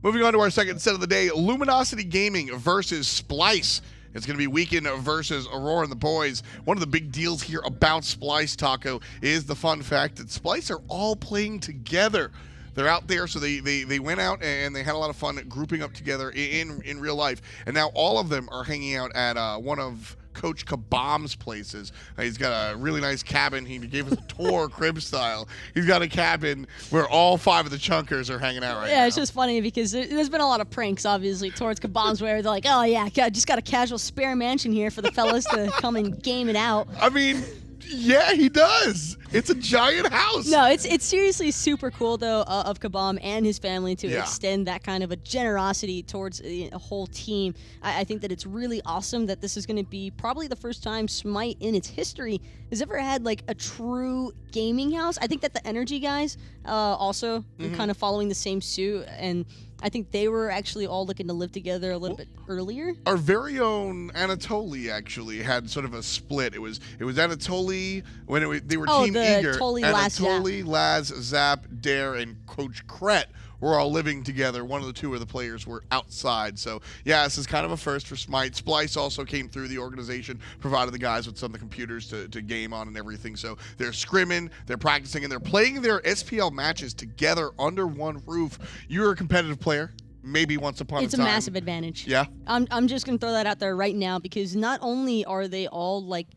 Moving on to our second set of the day, Luminosity Gaming versus Splyce. It's going to be Weekend versus Aror and the boys. One of the big deals here about Splyce, Taco, is the fun fact that Splyce are all playing together. They're out there, so they went out and they had a lot of fun grouping up together in real life. And now all of them are hanging out at one of Coach Kabam's places. He's got a really nice cabin. He gave us a tour, crib style. He's got a cabin where all 5 of the chunkers are hanging out right now. Yeah, it's just funny because there's been a lot of pranks, obviously, towards Kabam's where they're like, oh, yeah, just got a casual spare mansion here for the fellas to come and game it out. I mean, yeah, he does. It's a giant house. No, it's seriously super cool, though, of Kabam and his family to extend that kind of a generosity towards a whole team. I think that it's really awesome that this is going to be probably the first time Smite in its history has ever had, like, a true gaming house. I think that the Energy guys also are kind of following the same suit, and I think they were actually all looking to live together a little bit earlier. Our very own Anatoly actually had sort of a split. It was Anatoly when they were Team Eager. Anatoly, Laz, Zap, Dare, and Coach Kret were all living together. One of the 2 of the players were outside. So, yeah, this is kind of a first for Smite. Splyce also came through the organization, provided the guys with some of the computers to game on and everything. So they're scrimming, they're practicing, and they're playing their SPL matches together under one roof. You're a competitive player. Maybe once upon a time. It's a massive advantage. Yeah? I'm just going to throw that out there right now because not only are they all, like,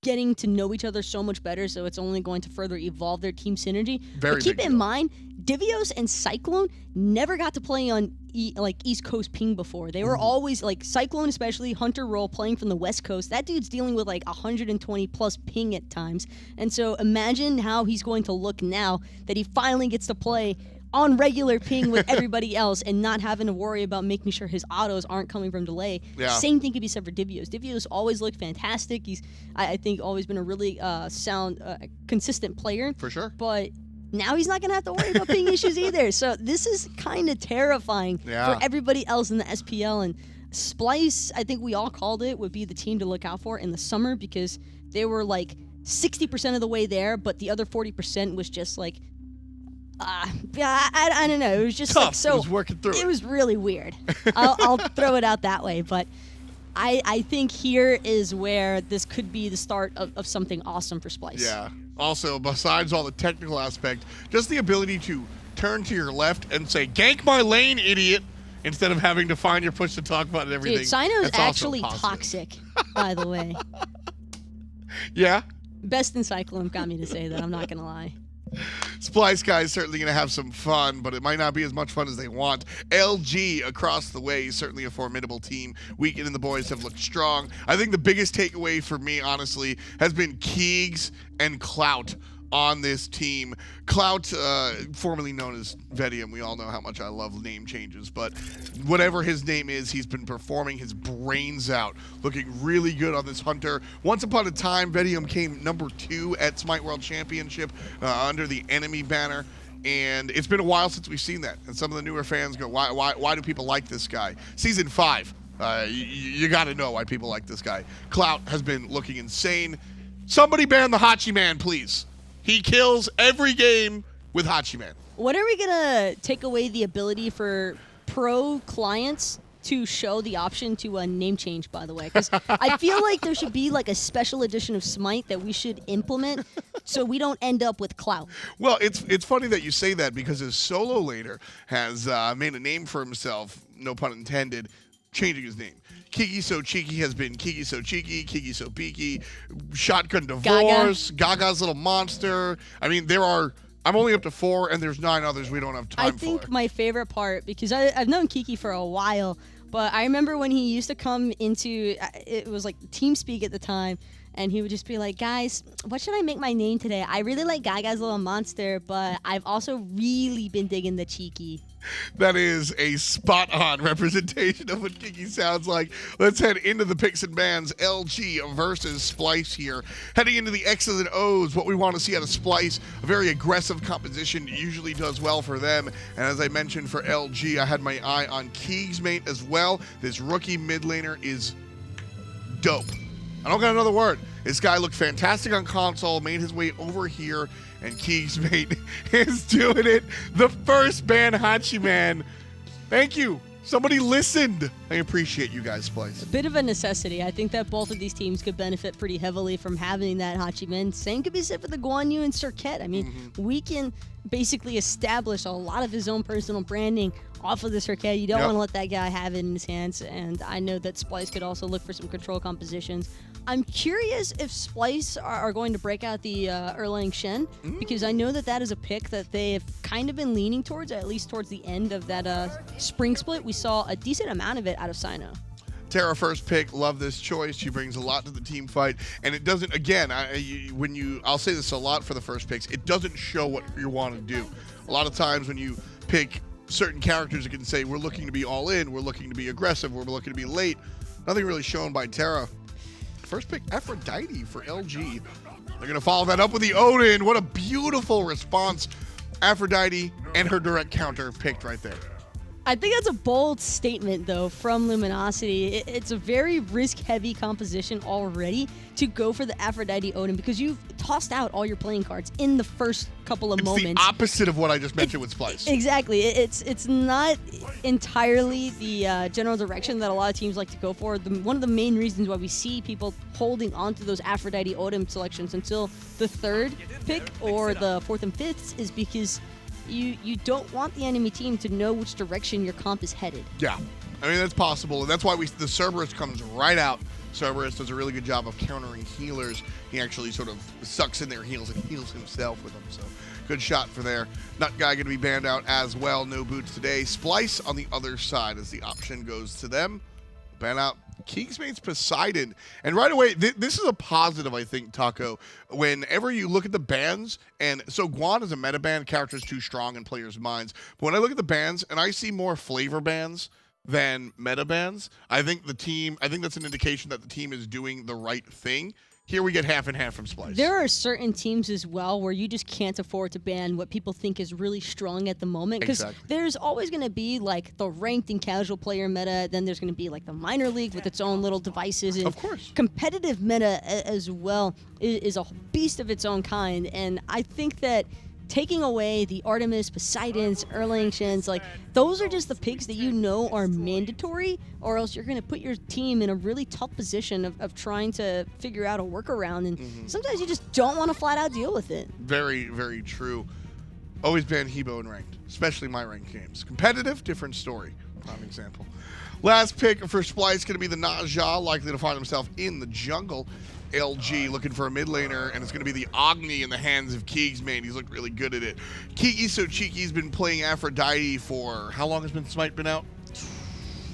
getting to know each other so much better, so it's only going to further evolve their team synergy. But keep in mind, Divios and Cyclone never got to play on East Coast ping before. They were always, like, Cyclone especially, Hunter Roll playing from the West Coast. That dude's dealing with, like, 120 plus ping at times. And so imagine how he's going to look now that he finally gets to play on regular ping with everybody else and not having to worry about making sure his autos aren't coming from delay. Yeah. Same thing could be said for Divios. Divios always looked fantastic. He's, I think, always been a really sound, consistent player. For sure. But now he's not going to have to worry about ping issues either. So this is kind of terrifying for everybody else in the SPL. And Splyce, I think we all called it, would be the team to look out for in the summer because they were like 60% of the way there, but the other 40% was just like, I don't know. It was just tough. Like so. It was working through. It was really weird. I'll throw it out that way. But I think here is where this could be the start of something awesome for Splyce. Yeah. Also, besides all the technical aspect, just the ability to turn to your left and say, "Gank my lane, idiot," instead of having to find your push to talk about and everything. Dude, Cyno's actually toxic, by the way. Yeah. Best in Cyclone got me to say that. I'm not gonna lie. Splyce guys certainly going to have some fun, but it might not be as much fun as they want. LG across the way, certainly a formidable team. Weekend and the boys have looked strong. I think the biggest takeaway for me, honestly, has been Keegs and Clout on this team. Clout, formerly known as Vedium, we all know how much I love name changes, but whatever his name is, he's been performing his brains out, looking really good on this Hunter. Once upon a time, Vedium came number 2 at Smite World Championship under the enemy banner, and it's been a while since we've seen that, and some of the newer fans go, why do people like this guy? Season 5, you got to know why people like this guy. Clout has been looking insane. Somebody ban the Hachiman, please. He kills every game with Hachiman. When are we going to take away the ability for pro clients to show the option to a name change, by the way? Because I feel like there should be like a special edition of Smite that we should implement so we don't end up with Clout. Well, it's funny that you say that because his solo laner has made a name for himself, no pun intended, changing his name. KikiSoCheeky has been KikiSoCheeky, KikiSoBeaky, Shotgun Divorce, Gaga's Little Monster. I mean, I'm only up to 4, and there's 9 others we don't have time for. I think my favorite part, because I've known Kiki for a while, but I remember when he used to come into, it was like TeamSpeak at the time, and he would just be like, guys, what should I make my name today? I really like Gaga's Little Monster, but I've also really been digging the Cheeky. That is a spot-on representation of what Kiki sounds like. Let's head into the picks and bans. LG versus Splyce here. Heading into the X's and O's, what we want to see out of Splyce, a very aggressive composition usually does well for them. And as I mentioned for LG, I had my eye on keegsmate as well. This rookie mid laner is dope. I don't got another word. This guy looked fantastic on console, made his way over here, and keegsmate is doing it. The first ban Hachiman Thank you. Somebody listened. I appreciate you guys, Splyce. A bit of a necessity. I think that both of these teams could benefit pretty heavily from having that Hachiman. Same could be said for the Guan Yu and Circuit. I mean, we can basically establish a lot of his own personal branding off of the Circuit. You don't want to let that guy have it in his hands. And I know that Splyce could also look for some control compositions. I'm curious if Splyce are going to break out the Erlang Shen, because I know that that is a pick that they have kind of been leaning towards, at least towards the end of that spring split. We saw a decent amount of it out of Cyno. Terra first pick, love this choice. She brings a lot to the team fight, and it doesn't. Again, I'll say this a lot for the first picks. It doesn't show what you want to do. A lot of times when you pick certain characters, you can say we're looking to be all in, we're looking to be aggressive, we're looking to be late. Nothing really shown by Terra. First pick, Aphrodite for LG. They're going to follow that up with the Odin. What a beautiful response. Aphrodite and her direct counter picked right there. I think that's a bold statement, though, from Luminosity. It's a very risk-heavy composition already to go for the Aphrodite Odin, because you've tossed out all your playing cards in the first couple of moments. It's the opposite of what I just mentioned with Splyce. Exactly. It's not entirely the general direction that a lot of teams like to go for. One of the main reasons why we see people holding on to those Aphrodite Odin selections until the third pick or the fourth and fifth is because you don't want the enemy team to know which direction your comp is headed. Yeah, I mean, that's possible, and that's why the Cerberus comes right out. Cerberus does a really good job of countering healers. He actually sort of sucks in their heals and heals himself with them, so good shot for there. Nut Guy going to be banned out as well. No boots today. Splyce on the other side as the option goes to them. Ban out keegsmate's Poseidon. And right away, this is a positive, I think, Taco. Whenever you look at the bans, and so Guan is a meta ban, character is too strong in players' minds. But when I look at the bans, and I see more flavor bans than meta bans, I think that's an indication that the team is doing the right thing. Here we get half and half from Splyce. There are certain teams as well where you just can't afford to ban what people think is really strong at the moment. Because there's always going to be like the ranked and casual player meta. Then there's going to be like the minor league with its own little devices. And of course. Competitive meta as well is a beast of its own kind. And I think that taking away the Artemis, Poseidons, Erlang Shens, like those are just the picks that you know are mandatory, or else you're going to put your team in a really tough position of trying to figure out a workaround, and sometimes you just don't want to flat out deal with it. Very, very true. Always ban Hebo in ranked, especially my ranked games. Competitive, different story. Prime example. Last pick for Splyce going to be the NotGeno, likely to find himself in the jungle. LG looking for a mid laner, and it's going to be the Agni in the hands of keegsmate. He's looked really good at it. KikiSoCheeky's been playing Aphrodite for, how long has Smite been out?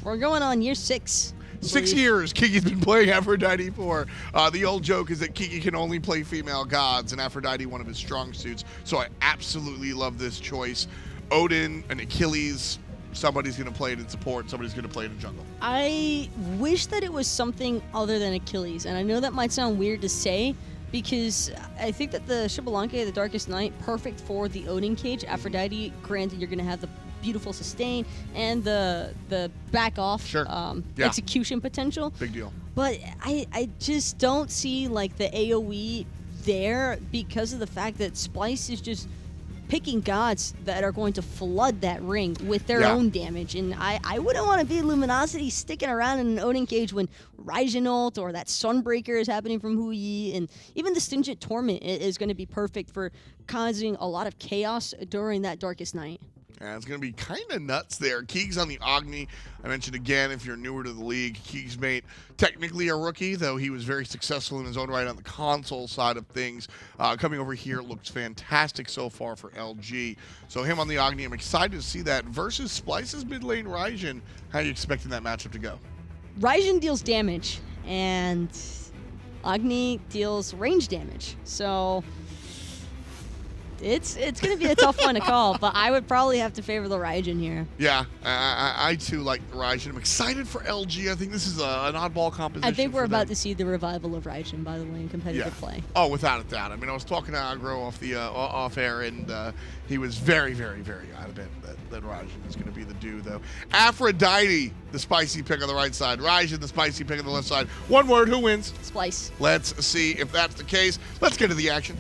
We're going on year 6. 6 years Kiki's been playing Aphrodite for. The old joke is that Kiki can only play female gods, and Aphrodite one of his strong suits. So I absolutely love this choice. Odin and Achilles. Somebody's going to play it in support. Somebody's going to play it in jungle. I wish that it was something other than Achilles. And I know that might sound weird to say, because I think that the Xbalanque, the Darkest Night, perfect for the Odin cage. Aphrodite, granted, you're going to have the beautiful sustain and the back off execution potential. Big deal. But I just don't see like the AoE there, because of the fact that Splyce is just picking gods that are going to flood that ring with their own damage. And I wouldn't want to be Luminosity sticking around in an Odin cage when Raijin ult or that Sunbreaker is happening from Hu Yi, and even the Stingent Torment is going to be perfect for causing a lot of chaos during that Darkest Night. Yeah, it's going to be kind of nuts there. Keegs on the Agni. I mentioned again, if you're newer to the league, keegsmate, technically a rookie, though he was very successful in his own right on the console side of things. Coming over here, it looks fantastic so far for LG. So him on the Agni, I'm excited to see that. Versus Splyce's mid lane Raijin. How are you expecting that matchup to go? Raijin deals damage, and Agni deals range damage. So it's going to be a tough one to call, but I would probably have to favor the Raijin here. Yeah, I too like Raijin. I'm excited for LG. I think this is an oddball composition. I think we're about to see the revival of Raijin, by the way, in competitive play. Oh, without a doubt. I mean, I was talking to Agro off air, and he was very, very, very adamant that Raijin is going to be the dude, though. Aphrodite, the spicy pick on the right side. Raijin, the spicy pick on the left side. One word, who wins? Splyce. Let's see if that's the case. Let's get to the action.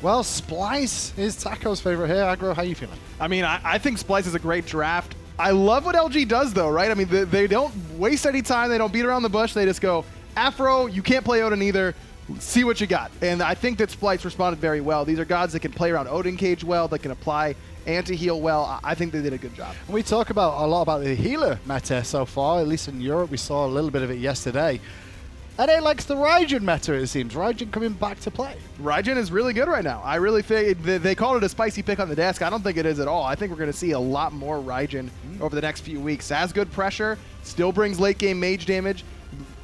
Well, Splyce is Taco's favorite here. Agro, how are you feeling? I mean, I think Splyce is a great draft I love what LG does, though, right? I mean, they don't waste any time. They don't beat around the bush. They just go, Afro, you can't play Odin either. See what you got. And I think that Splyce responded very well. These are gods that can play around Odin cage well, that can apply anti-heal well. I think they did a good job. We talk about a lot about the healer meta so far, at least in Europe. We saw a little bit of it yesterday. And it likes the Raijin meta, it seems. Raijin coming back to play. Raijin is really good right now. I really think they called it a spicy pick on the desk. I don't think it is at all. I think we're going to see a lot more Raijin over the next few weeks. Has good pressure, still brings late game mage damage,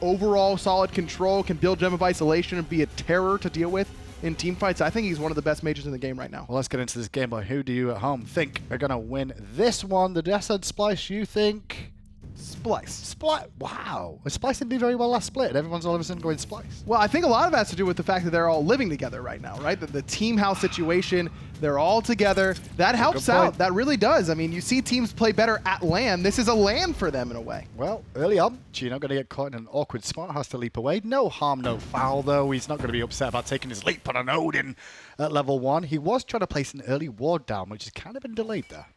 overall solid control, can build Gem of Isolation and be a terror to deal with in team fights. I think he's one of the best mages in the game right now. Well, let's get into this game. But who do you at home think are going to win this one? The Death Said Splyce, you think? Splyce. Wow. Splyce didn't do very well last split. Everyone's all of a sudden going Splyce. Well, I think a lot of it has to do with the fact that they're all living together right now, right? The team house situation, they're all together. That helps out. That really does. I mean, you see teams play better at LAN. This is a LAN for them in a way. Well, early on, Gino going to get caught in an awkward spot, has to leap away. No harm, no foul, though. He's not going to be upset about taking his leap on an Odin at level 1. He was trying to place an early ward down, which has kind of been delayed there.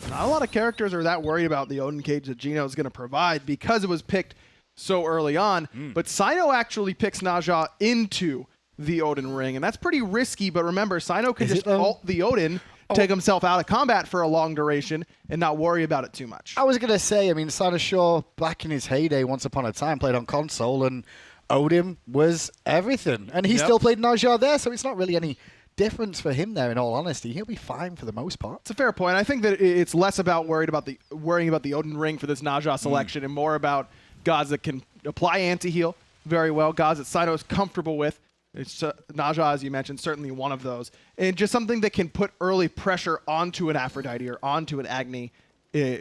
Not a lot of characters are that worried about the Odin cage that Gino is going to provide because it was picked so early on. But Cyno actually picks Naja into the Odin ring, and that's pretty risky. But remember, Cyno can just ult the Odin, take himself out of combat for a long duration, and not worry about it too much. I was going to say, I mean, Cyno Shaw, back in his heyday, once upon a time, played on console, and Odin was everything. And he still played Naja there, so it's not really any difference for him there, in all honesty. He'll be fine for the most part. It's a fair point. I think that it's less about worrying about the Odin ring for this Naja selection and more about gods that can apply anti-heal very well, gods that Cyno's comfortable with. It's Naja, as you mentioned, certainly one of those. And just something that can put early pressure onto an Aphrodite or onto an Agni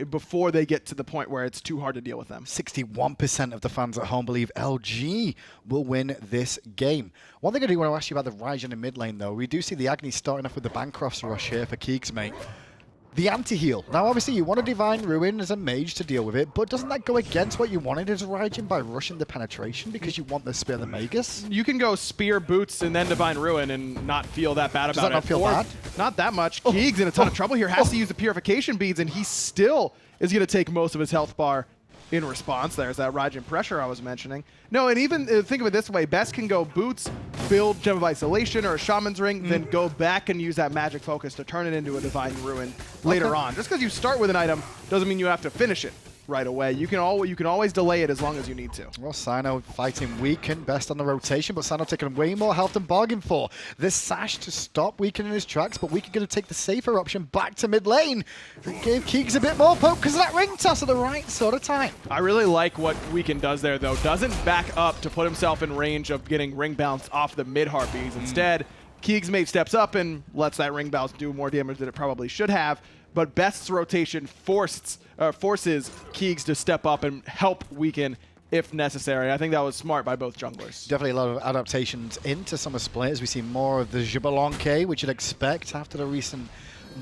before they get to the point where it's too hard to deal with them. 61% of the fans at home believe LG will win this game. One thing I do want to ask you about the Raijin in mid lane, though. We do see the Agni starting off with the Bancroft's rush here for keegsmate. The anti-heal. Now, obviously, you want a Divine Ruin as a mage to deal with it, but doesn't that go against what you wanted as a Raijin by rushing the penetration because you want the Spear the Magus? You can go Spear, Boots, and then Divine Ruin and not feel that bad about it. Does that not feel bad? Not that much. Keeg's in a ton of trouble here. Has to use the Purification Beads, and he still is going to take most of his health bar in response. There's that Raijin pressure I was mentioning. No, and even think of it this way. Best can go Boots, build Gem of Isolation or a Shaman's Ring, then go back and use that Magic Focus to turn it into a Divine Ruin later on. Just because you start with an item doesn't mean you have to finish it right away. You can always delay it as long as you need to. Well, Cyno fighting weakened, Best on the rotation, but Cyno taking way more health than bargained for. This Sash to stop weakening his tracks, but Weaken going to take the safer option back to mid lane. It gave Keegs a bit more poke because of that ring toss at the right sort of time. I really like what Weaken does there, though. Doesn't back up to put himself in range of getting ring bounce off the mid harpies. Instead, keegsmate steps up and lets that ring bounce do more damage than it probably should have. But Best's rotation forces Keegs to step up and help Weaken if necessary. I think that was smart by both junglers. Definitely a lot of adaptations into some of Splyce. We see more of the Xbalanque, which you'd expect after the recent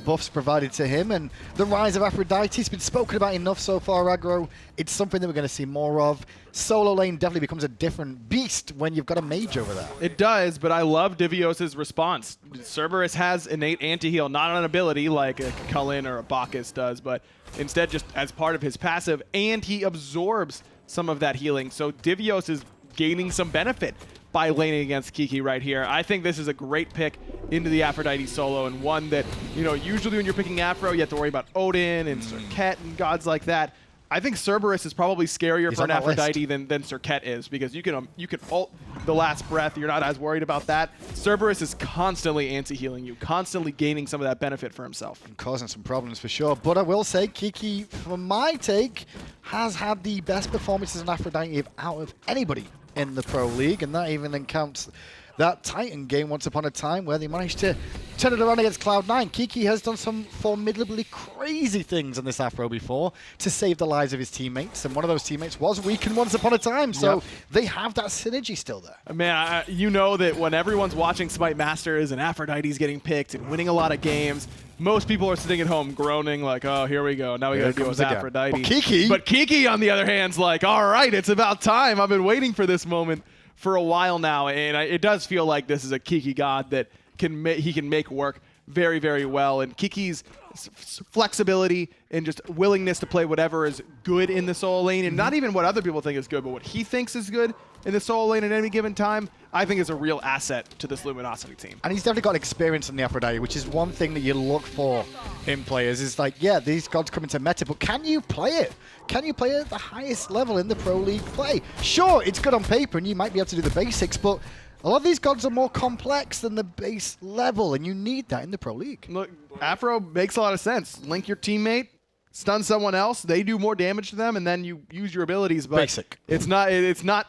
buffs provided to him, and the rise of Aphrodite has been spoken about enough so far, Aggro. It's something that we're going to see more of. Solo lane definitely becomes a different beast when you've got a mage over there. It does, but I love Divios' response. Cerberus has innate anti-heal, not an ability like a Cullen or a Bacchus does, but instead just as part of his passive, and he absorbs some of that healing. So Divios is gaining some benefit by laning against Kiki right here. I think this is a great pick into the Aphrodite solo, and one that, you know, usually when you're picking Aphro, you have to worry about Odin and Serket and gods like that. I think Cerberus is probably scarier for an Aphrodite than Serket is, because you can ult the last breath. You're not as worried about that. Cerberus is constantly anti-healing you, constantly gaining some of that benefit for himself. And causing some problems for sure. But I will say, Kiki, for my take, has had the best performance as an Aphrodite out of anybody in the Pro League, and that even counts that Titan game once upon a time where they managed to turn it around against Cloud9. Kiki has done some formidably crazy things in this Afro before to save the lives of his teammates, and one of those teammates was weakened once upon a time, so they have that synergy still there. Man, you know that when everyone's watching Smite Masters and Aphrodite's getting picked and winning a lot of games, most people are sitting at home groaning like, oh, here we go. Now we got to deal with Aphrodite. But Kiki, on the other hand, is like, all right, it's about time. I've been waiting for this moment for a while now, and it does feel like this is a Kiki god that he can make work very, very well. And Kiki's flexibility and just willingness to play whatever is good in the solo lane, and not even what other people think is good, but what he thinks is good in the solo lane at any given time, I think is a real asset to this Luminosity team. And he's definitely got experience in the Aphrodite, which is one thing that you look for in players. Is like, yeah, these gods come into meta, but can you play it? Can you play it at the highest level in the Pro League play? Sure, it's good on paper, and you might be able to do the basics, but a lot of these gods are more complex than the base level, and you need that in the Pro League. Look, Afro makes a lot of sense. Link your teammate, stun someone else, they do more damage to them, and then you use your abilities. But basic. It's not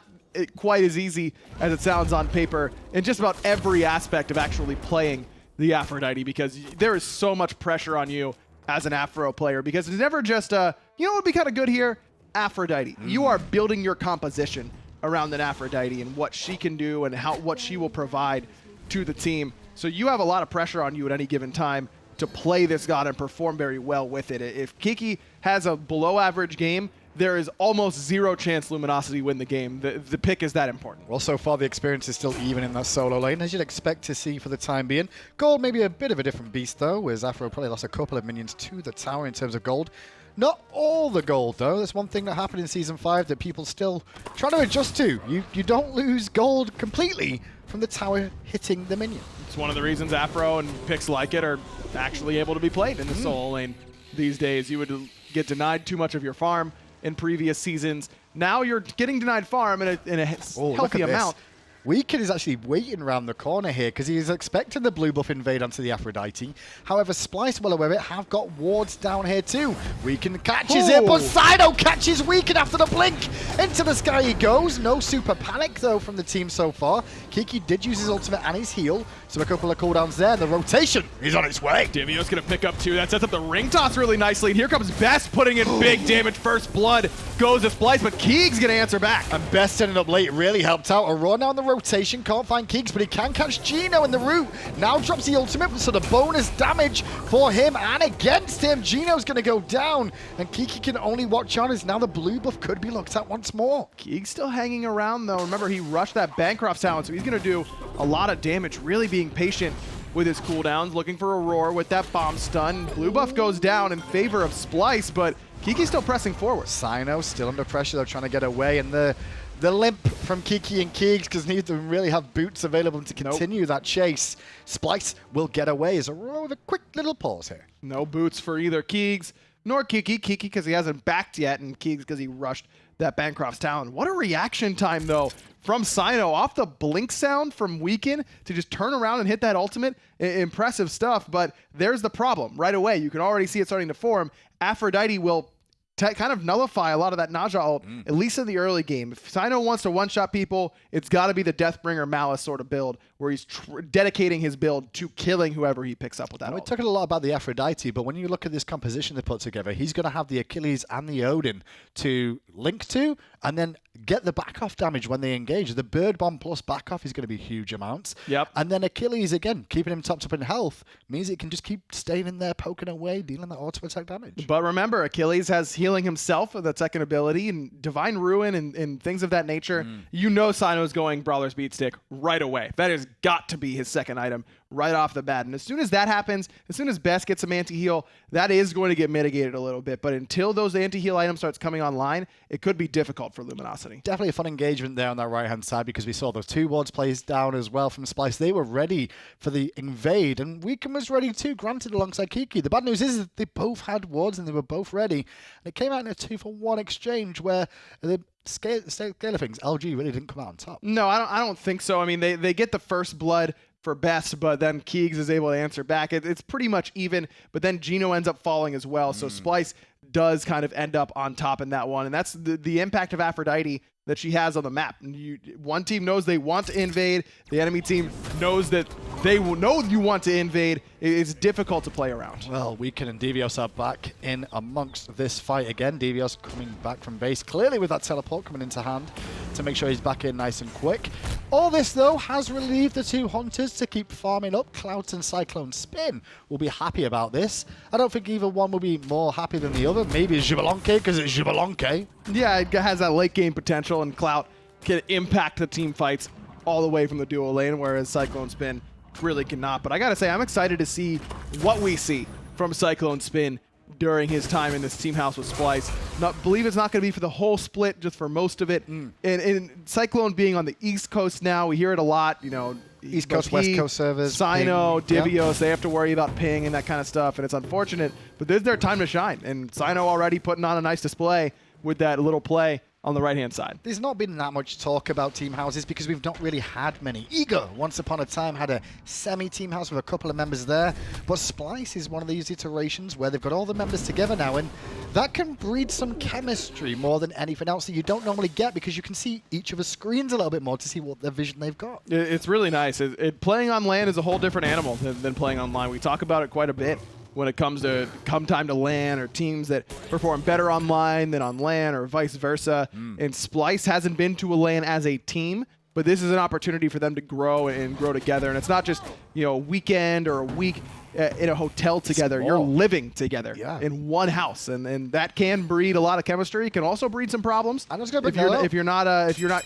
quite as easy as it sounds on paper in just about every aspect of actually playing the Aphrodite, because there is so much pressure on you as an Afro player, because it's never just, you know what would be kind of good here? Aphrodite. You are building your composition around an Aphrodite and what she can do and what she will provide to the team. So you have a lot of pressure on you at any given time to play this god and perform very well with it. If Kiki has a below average game, there is almost zero chance Luminosity win the game. The pick is that important. Well, so far the experience is still even in that solo lane, as you'd expect to see for the time being. Gold maybe a bit of a different beast, though, whereas Afro probably lost a couple of minions to the tower in terms of gold. Not all the gold, though. That's one thing that happened in Season 5 that people still trying to adjust to. You don't lose gold completely from the tower hitting the minion. It's one of the reasons Afro and picks like it are actually able to be played in the solo lane these days. You would get denied too much of your farm in previous seasons. Now you're getting denied farm in a healthy amount. Weekend is actually waiting around the corner here because he is expecting the blue buff invade onto the Aphrodite. However, Splyce, well aware of it, have got wards down here too. Weekend catches it, but Cyno catches Weekend after the blink. Into the sky he goes. No super panic though from the team so far. Kiki did use his ultimate and his heal, so a couple of cooldowns there. The rotation is on its way. Divios gonna pick up 2. That sets up the ring toss really nicely. And here comes Best putting in big damage. First blood goes to Splyce, but Keegs gonna answer back. And Best ended up late, really helped out. Aror now in the rotation, can't find Keegs, but he can catch Geno in the route. Now drops the ultimate, so the bonus damage for him and against him. Geno's gonna go down, and Kiki can only watch on as now the blue buff could be looked at once more. Keegs still hanging around though. Remember, he rushed that Bancroft talent, so he's gonna do a lot of damage, really being patient with his cooldowns, looking for Aurora with that bomb stun. Blue buff goes down in favor of Splyce, but Kiki's still pressing forward. Cyno still under pressure, though, trying to get away, and the limp from Kiki and Keegs, because neither of them really have boots available to continue that chase. Splyce will get away as Aurora with a quick little pause here. No boots for either Keegs nor Kiki. Kiki because he hasn't backed yet, and Keegs because he rushed that Bancroft's talent. What a reaction time, though, from Cyno off the blink sound from Weekend to just turn around and hit that ultimate. Impressive stuff, but there's the problem. Right away, you can already see it starting to form. Aphrodite will kind of nullify a lot of that Naja ult, at least in the early game. If Cyno wants to one-shot people, it's got to be the Deathbringer Malice sort of build, where he's dedicating his build to killing whoever he picks up with that ult. We're talking a lot about the Aphrodite, but when you look at this composition they put together, he's going to have the Achilles and the Odin to link to, and then get the back-off damage when they engage. The Bird Bomb plus back-off is going to be huge amounts. Yep. And then Achilles, again, keeping him topped up in health, means it can just keep staying in there, poking away, dealing that auto-attack damage. But remember, Achilles has healing himself with that second ability, and Divine Ruin and things of that nature. You know Cyno's going Brawler's Beat Stick right away. That has got to be his second item right off the bat. And as soon as that happens, as soon as Best gets some anti-heal, that is going to get mitigated a little bit. But until those anti-heal items starts coming online, it could be difficult for Luminosity. Definitely a fun engagement there on that right-hand side, because we saw those 2 wards plays down as well from Splyce. They were ready for the invade, and Weekend was ready too, granted, alongside Kiki. The bad news is that they both had wards and they were both ready. And it came out in a 2-for-1 exchange where the scale of things, LG really didn't come out on top. No, I don't think so. I mean, they get the first blood for Best, but then Keegs is able to answer back. It's pretty much even, but then Geno ends up falling as well. So Splyce does kind of end up on top in that one. And that's the impact of Aphrodite that she has on the map. One team knows they want to invade. The enemy team knows that they will know you want to invade. It's difficult to play around. Well, Weekend and Divios are back in amongst this fight again. Divios coming back from base, clearly with that teleport coming into hand to make sure he's back in nice and quick. All this, though, has relieved the 2 hunters to keep farming up. Clout and CycloneSpin will be happy about this. I don't think either one will be more happy than the other. Maybe Xbalanque, because it's Xbalanque. Yeah, it has that late game potential, and Clout can impact the team fights all the way from the duo lane, whereas CycloneSpin really cannot. But I gotta say, I'm excited to see what we see from from CycloneSpin during his time in this team house with Splyce. Believe it's not going to be for the whole split, just for most of it. And Cyclone being on the East Coast now, we hear it a lot, you know, East Coast, West Coast servers. Cyno, Divios, they have to worry about ping and that kind of stuff, and it's unfortunate. But this is their time to shine, and Cyno already putting on a nice display with that little play on the right-hand side. There's not been that much talk about team houses because we've not really had many. Ego, once upon a time, had a semi-team house with a couple of members there, but Splyce is one of these iterations where they've got all the members together now, and that can breed some chemistry more than anything else that you don't normally get because you can see each of the screens a little bit more to see what their vision they've got. It's really nice. Playing on LAN is a whole different animal than playing online. We talk about it quite a bit when it comes to time to LAN or teams that perform better online than on LAN or vice versa. And Splyce hasn't been to a LAN as a team, but this is an opportunity for them to grow and grow together. And it's not just, you know, a weekend or a week in a hotel together. You're living together in one house, and that can breed a lot of chemistry. It can also breed some problems. If you're not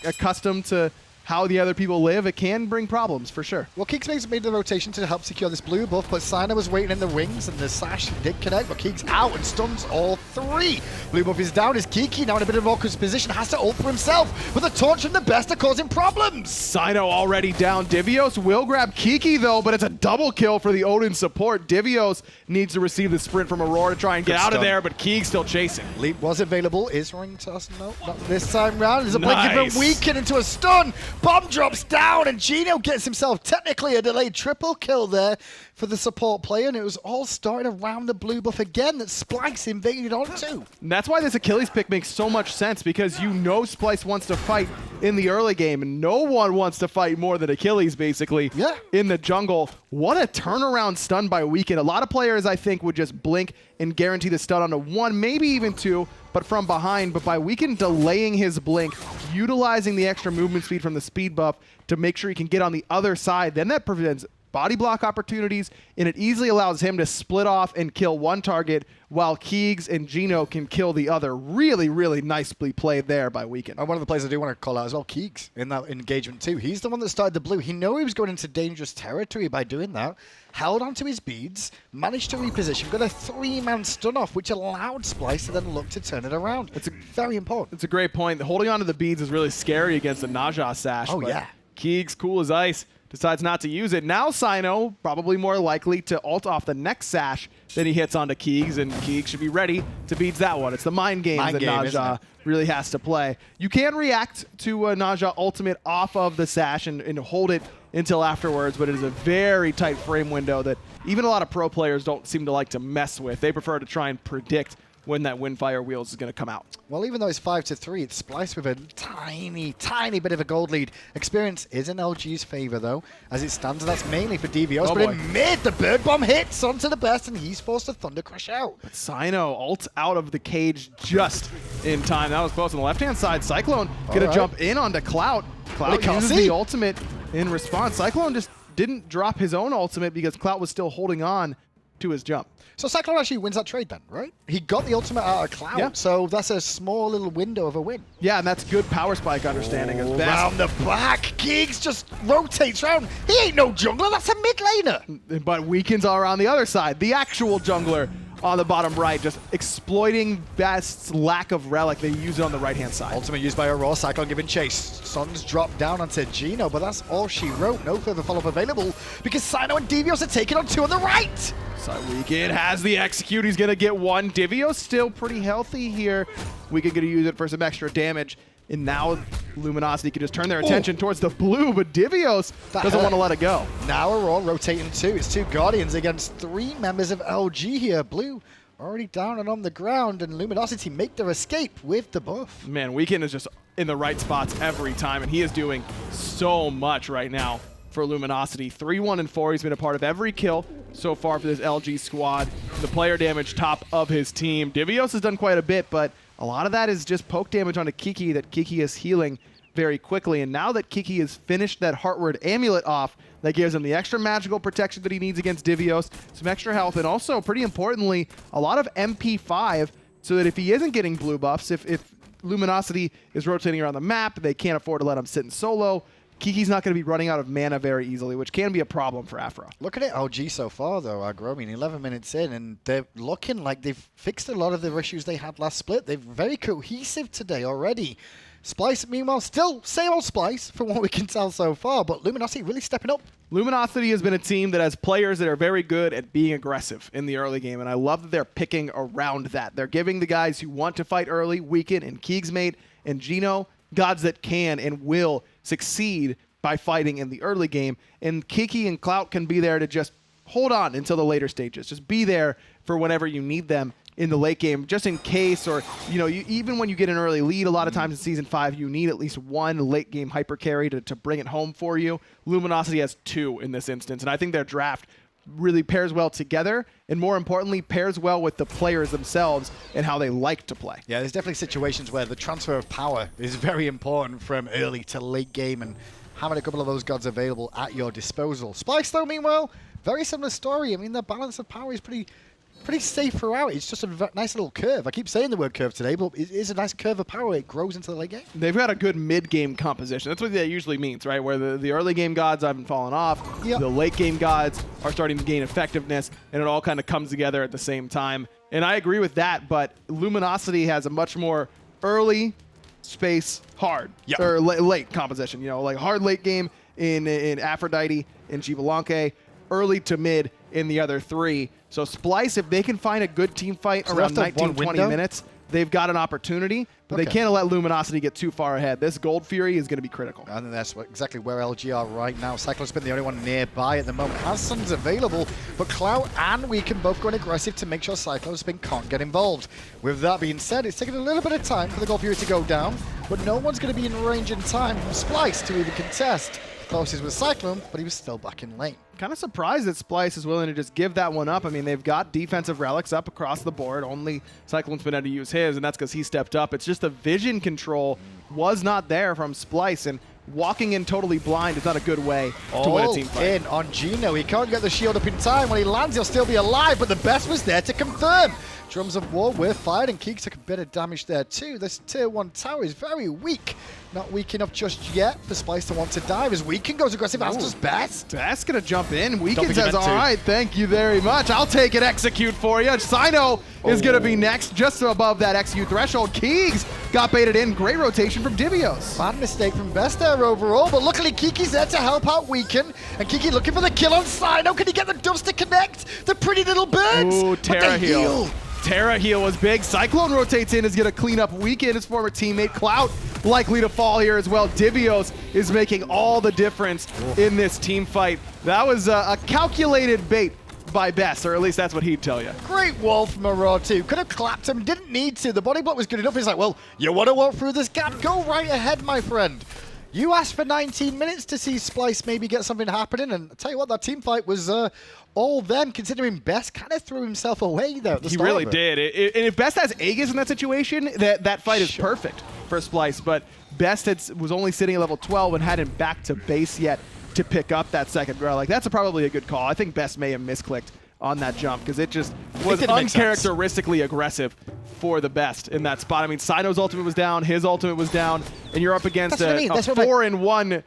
accustomed to how the other people live, it can bring problems, for sure. Well, keegsmate's made the rotation to help secure this blue buff, but Cyno was waiting in the wings, and the sash did connect, but Keeks out and stuns all three. Blue buff is down, is Kiki now in a bit of an awkward position, has to ult for himself, but the taunt from TheBest are causing problems. Cyno already down. Divios will grab Kiki, though, but it's a double kill for the Odin support. Divios needs to receive the sprint from Aror to try and get out of there, but Keeks still chasing. Leap was available, is ring toss, no, not this time round. There's a blink from Weaken into a stun. Bomb drops down, and Geno gets himself technically a delayed triple kill there for the support player, and it was all started around the blue buff again that Splyce invaded onto. And that's why this Achilles pick makes so much sense, because you know Splyce wants to fight in the early game, and no one wants to fight more than Achilles, basically, in the jungle. What a turnaround stun by Weaken. A lot of players, I think, would just blink and guarantee the stun onto one, maybe even two, but from behind. But by Weaken delaying his blink, utilizing the extra movement speed from the speed buff to make sure he can get on the other side, then that prevents body block opportunities, and it easily allows him to split off and kill one target while Keegs and Geno can kill the other. Really, really nicely played there by Weaken. And one of the players I do want to call out as well, Keegs, in that engagement too. He's the one that started the blue. He knew he was going into dangerous territory by doing that. Held onto his beads, managed to reposition, got a 3-man stun off, which allowed Splyce to then look to turn it around. It's very important. It's a great point. Holding onto the beads is really scary against the Naja sash. Oh, yeah. Keegs, cool as ice, decides not to use it. Now Cyno probably more likely to ult off the next sash than he hits onto Keegs, and Keegs should be ready to beat that one. It's the mind games that Naja really has to play. You can react to a Naja ultimate off of the sash and hold it until afterwards, but it is a very tight frame window that even a lot of pro players don't seem to like to mess with. They prefer to try and predict when that Windfire Wheels is going to come out. Well, even though it's 5-3, it's Splyce with a tiny, tiny bit of a gold lead. Experience is in LG's favor, though, as it stands. That's mainly for Divios, but in mid, the Bird Bomb hits onto TheBest, and he's forced to Thunder Crush out. But Cyno ult out of the cage just in time. That was close. On the left-hand side, Cyclone going to jump in onto Clout. Clout uses the ultimate in response. Cyclone just didn't drop his own ultimate because Clout was still holding on to his jump. So Cyclone actually wins that trade then, right? He got the ultimate out of Clout, so that's a small little window of a win. Yeah, and that's good power spike understanding. Round the back, Keegs just rotates around. He ain't no jungler, that's a mid laner. But Weaken's are on the other side, the actual jungler on the bottom right, just exploiting Best's lack of relic. They use it on the right-hand side. Ultimate used by Aror, Cyclone giving chase. Suns drop down onto Geno, but that's all she wrote. No further follow-up available because Cyno and Divios are taking on two on the right. So Weaken has the execute. He's going to get one. Divios still pretty healthy here. Weaken going to use it for some extra damage. And now Luminosity can just turn their attention towards the blue, but Divios doesn't want to let it go. Now Aror rotating two. It's two Guardians against 3 members of LG here. Blue already down and on the ground, and Luminosity make their escape with the buff. Man, Weaken is just in the right spots every time, and he is doing so much right now for Luminosity. 3-1 and 4. He's been a part of every kill so far for this LG squad. The player damage top of his team. Divios has done quite a bit, but a lot of that is just poke damage onto Kiki that Kiki is healing very quickly. And now that Kiki has finished that Heartward Amulet off, that gives him the extra magical protection that he needs against Divios, some extra health, and also, pretty importantly, a lot of MP5, so that if he isn't getting blue buffs, if Luminosity is rotating around the map, they can't afford to let him sit in solo, Kiki's not going to be running out of mana very easily, which can be a problem for Aphro. Look at it, OG so far, though, Agro. I mean, 11 minutes in, and they're looking like they've fixed a lot of the issues they had last split. They're very cohesive today already. Splyce, meanwhile, still same old Splyce from what we can tell so far, but Luminosity really stepping up. Luminosity has been a team that has players that are very good at being aggressive in the early game, and I love that they're picking around that. They're giving the guys who want to fight early, Weekend and keegsmate and Geno, gods that can and will succeed by fighting in the early game, and Kiki and Clout can be there to just hold on until the later stages. Just be there for whenever you need them in the late game, just in case, or even when you get an early lead, a lot of times in Season 5, you need at least one late game hyper carry to bring it home for you. Luminosity has 2 in this instance, and I think their draft really pairs well together, and more importantly, pairs well with the players themselves and how they like to play. Yeah, there's definitely situations where the transfer of power is very important from early to late game, and having a couple of those gods available at your disposal. Splyce, though, meanwhile, very similar story. I mean, the balance of power is pretty safe throughout. It's just a nice little curve. I keep saying the word curve today, but it is a nice curve of power. It grows into the late game. They've got a good mid-game composition. That's what that usually means, right? Where the early game gods haven't fallen off, the late game gods are starting to gain effectiveness, and it all kind of comes together at the same time. And I agree with that, but Luminosity has a much more early space hard or late composition. Like hard late game in Aphrodite, in Xbalanque, early to mid in the other 3. So Splyce, if they can find a good team fight around 19, 20 minutes, they've got an opportunity, but they can't let Luminosity get too far ahead. This Gold Fury is going to be critical. I think that's exactly where LG are right now. CycloneSpin, the only one nearby at the moment, has Suns available, but Clout and Weekend both going aggressive to make sure CycloneSpin can't get involved. With that being said, it's taking a little bit of time for the Gold Fury to go down, but no one's going to be in range in time from Splyce to even contest. Closest was Cyclone, but he was still back in lane. Kind of surprised that Splyce is willing to just give that one up. I mean, they've got defensive relics up across the board. Only CycloneSpin had to use his, and that's because he stepped up. It's just the vision control was not there from Splyce, and walking in totally blind is not a good way to win a team fight. In on Geno. He can't get the shield up in time. When he lands, he'll still be alive, but TheBest was there to confirm. Drums of War were fired, and Keeks took a bit of damage there too. This Tier 1 tower is very weak. Not weak enough just yet for Splyce to want to dive, as Weekend goes aggressive, as does Best. Best going to jump in. Weekend says, all right, thank you very much. I'll take it, execute for you. Cyno is going to be next, just above that execute threshold. Keegs got baited in. Great rotation from Divios. Bad mistake from Best there overall, but luckily Kiki's there to help out Weekend. And Kiki looking for the kill on Cyno. Can he get the doves to connect? The pretty little birds. Ooh, Terra heal. Terra heal was big. Cyclone rotates in, is going to clean up Weekend, his former teammate. Clout likely to fall here as well. Divios is making all the difference in this team fight. That was a calculated bait by Best, or at least that's what he'd tell you. Great wall from Aror too. Could have clapped him, didn't need to. The body block was good enough. He's like, well, you want to walk through this gap? Go right ahead, my friend. You asked for 19 minutes to see Splyce maybe get something happening, and I'll tell you what, that team fight was all them, considering Best kind of threw himself away there at the start. He really did. And if Best has Aegis in that situation, that fight is perfect for Splyce, but Best was only sitting at level 12 and hadn't back to base yet to pick up that second grow. Like, that's probably a good call. I think Best may have misclicked on that jump because it just was uncharacteristically aggressive for TheBest in that spot. I mean, Cyno's ultimate was down, his ultimate was down, and you're up against a 4-in-1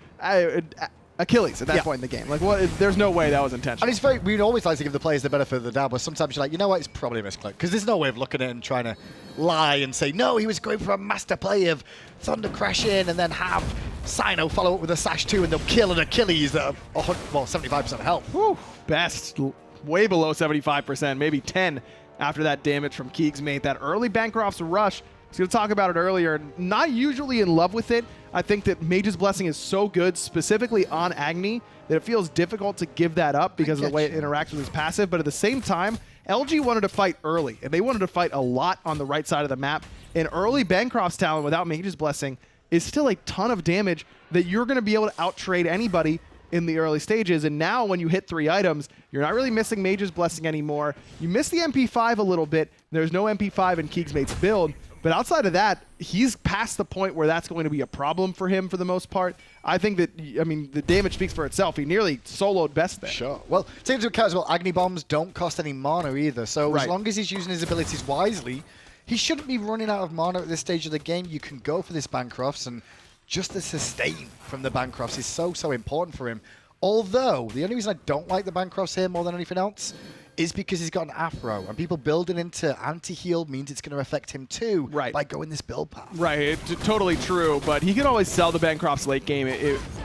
Achilles at that point in the game. Like, what? There's no way that was intentional. And it's very, we'd always like to give the players the benefit of the doubt, but sometimes you're like, you know what, it's probably a misclick. Because there's no way of looking at it and trying to lie and say, no, he was going for a master play of Thunder Crash in and then have Cyno follow up with a Sash 2 and they'll kill an Achilles that are 75% health. Whew. Best way below 75%, maybe 10 after that damage from keegsmate. That early Bancroft's rush, I was going to talk about it earlier, not usually in love with it. I think that Mage's Blessing is so good, specifically on Agni, that it feels difficult to give that up because of the way it interacts with his passive. But at the same time, LG wanted to fight early, and they wanted to fight a lot on the right side of the map. And early Bancroft's talent without Mage's Blessing is still a ton of damage that you're going to be able to outtrade anybody in the early stages. And now when you hit 3 items, you're not really missing Mage's Blessing anymore. You miss the MP5 a little bit. There's no MP5 in keegsmate's build. But outside of that, he's past the point where that's going to be a problem for him for the most part. I think that, I mean, the damage speaks for itself. He nearly soloed Best there. Sure. Well, take into account as well, Agni Bombs don't cost any mana either. So as long as he's using his abilities wisely, he shouldn't be running out of mana at this stage of the game. You can go for this Bancrofts and just the sustain from the Bancrofts is so important for him. Although, the only reason I don't like the Bancrofts here more than anything else is because he's got an Afro, and people building into anti-heal means it's going to affect him too by going this build path. Right, it's totally true, but he can always sell the Bancrofts late game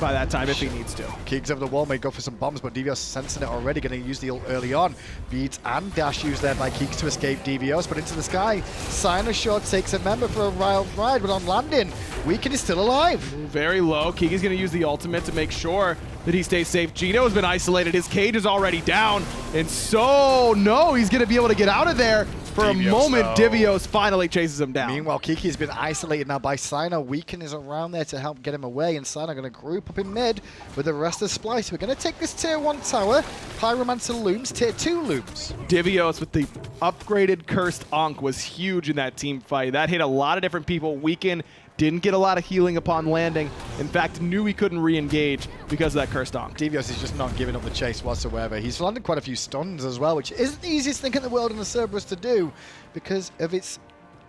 by that time if he needs to. Keeks over the wall may go for some bombs, but Divios sensing it already, going to use the ult early on. Beads and dash used there by Keeks to escape Divios, but into the sky. Cyno short takes a member for a wild ride, but on landing, Weekend is still alive. Very low. Kiki's going to use the ultimate to make sure that he stays safe. Geno has been isolated. His cage is already down. And so, no, he's going to be able to get out of there. For Divios, a moment, Divios finally chases him down. Meanwhile, Kiki has been isolated now by Cyno. Weekend is around there to help get him away, and Cyno going to group up in mid with the rest of Splyce. We're going to take this tier 1 tower. Pyromancer looms, tier 2 looms. Divios with the upgraded cursed Ankh was huge in that team fight. That hit a lot of different people. Weekend didn't get a lot of healing upon landing. In fact, knew he couldn't re-engage because of that cursed Ankh. Divios is just not giving up the chase whatsoever. He's landed quite a few stuns as well, which isn't the easiest thing in the world in the Cerberus to do because of its